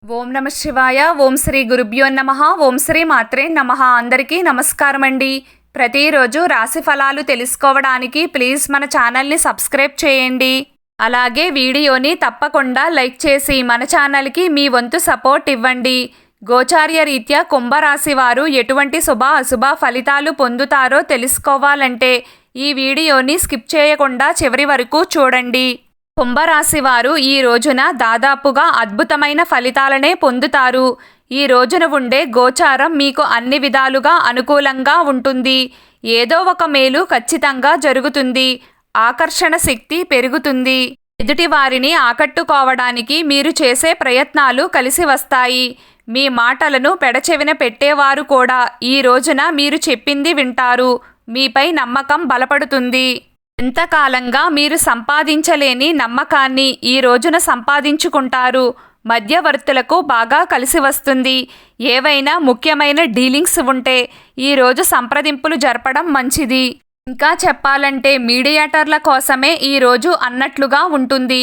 ఓం నమ శివాయ. ఓం శ్రీ గురుభ్యో నమః. ఓం శ్రీ మాత్రే నమః. అందరికీ నమస్కారం అండి. ప్రతిరోజు రాశి ఫలాలు తెలుసుకోవడానికి ప్లీజ్ మన ఛానల్ని సబ్స్క్రైబ్ చేయండి. అలాగే వీడియోని తప్పకుండా లైక్ చేసి మన ఛానల్కి మీ వంతు సపోర్ట్ ఇవ్వండి. గోచార్య రీత్యా కుంభరాశి వారు ఎటువంటి శుభ అశుభ ఫలితాలు పొందుతారో తెలుసుకోవాలంటే ఈ వీడియోని స్కిప్ చేయకుండా చివరి వరకు చూడండి. కుంభరాశి వారు ఈ రోజున దాదాపుగా అద్భుతమైన ఫలితాలనే పొందుతారు. ఈ రోజున ఉండే గోచారం మీకు అన్ని విధాలుగా అనుకూలంగా ఉంటుంది. ఏదో ఒక మేలు ఖచ్చితంగా జరుగుతుంది. ఆకర్షణ శక్తి పెరుగుతుంది. ఎదుటి వారిని ఆకట్టుకోవడానికి మీరు చేసే ప్రయత్నాలు కలిసి వస్తాయి. మీ మాటలను పెడచెవిన పెట్టేవారు కూడా ఈ రోజున మీరు చెప్పింది వింటారు. మీపై నమ్మకం బలపడుతుంది. ఎంతకాలంగా మీరు సంపాదించలేని నమ్మకాన్ని ఈ రోజున సంపాదించుకుంటారు. మధ్యవర్తులకు బాగా కలిసి వస్తుంది. ఏవైనా ముఖ్యమైన డీలింగ్స్ ఉంటే ఈరోజు సంప్రదింపులు జరపడం మంచిది. ఇంకా చెప్పాలంటే మీడియేటర్ల కోసమే ఈరోజు అన్నట్లుగా ఉంటుంది.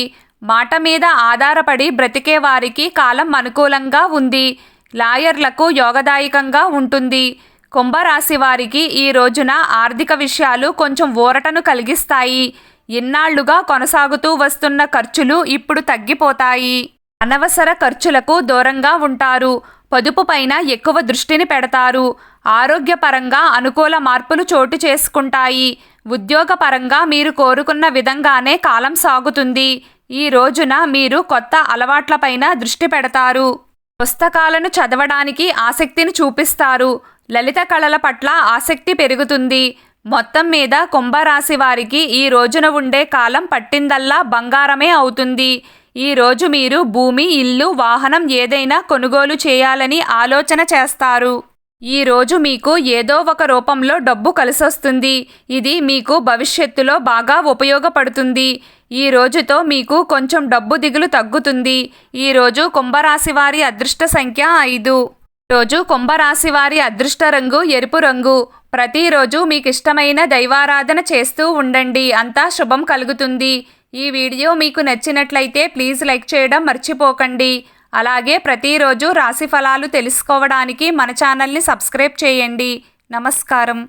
మాట మీద ఆధారపడి బ్రతికే వారికి కాలం అనుకూలంగా ఉంది. లాయర్లకు యోగదాయకంగా ఉంటుంది. కుంభరాశి వారికి ఈ రోజున ఆర్థిక విషయాలు కొంచెం ఊరటను కలిగిస్తాయి. ఇన్నాళ్లుగా కొనసాగుతూ వస్తున్న ఖర్చులు ఇప్పుడు తగ్గిపోతాయి. అనవసర ఖర్చులకు దూరంగా ఉంటారు. పొదుపు పైన ఎక్కువ దృష్టిని పెడతారు. ఆరోగ్యపరంగా అనుకూల మార్పులు చోటు చేసుకుంటాయి. ఉద్యోగపరంగా మీరు కోరుకున్న విధంగానే కాలం సాగుతుంది. ఈ రోజున మీరు కొత్త అలవాట్లపైన దృష్టి పెడతారు. పుస్తకాలను చదవడానికి ఆసక్తిని చూపిస్తారు. లలిత కళల పట్ల ఆసక్తి పెరుగుతుంది. మొత్తం మీద కుంభరాశి వారికి ఈ రోజున ఉండే కాలం పట్టిందల్లా బంగారమే అవుతుంది. ఈ రోజు మీరు భూమి, ఇల్లు, వాహనం ఏదైనా కొనుగోలు చేయాలని ఆలోచన చేస్తారు. ఈ రోజు మీకు ఏదో ఒక రూపంలో డబ్బు కలిసొస్తుంది. ఇది మీకు భవిష్యత్తులో బాగా ఉపయోగపడుతుంది. ఈ రోజుతో మీకు కొంచెం డబ్బు దిగులు తగ్గుతుంది. ఈ రోజు కుంభరాశి వారి అదృష్ట సంఖ్య 5. రోజు కుంభరాశి వారి అదృష్ట రంగు ఎరుపు రంగు. ప్రతిరోజు మీకు ఇష్టమైన దైవారాధన చేస్తూ ఉండండి. అంతా శుభం కలుగుతుంది. ఈ వీడియో మీకు నచ్చినట్లయితే ప్లీజ్ లైక్ చేయడం మర్చిపోకండి. అలాగే ప్రతిరోజు రాశి ఫలాలు తెలుసుకోవడానికి మన ఛానల్ని సబ్స్క్రైబ్ చేయండి. నమస్కారం.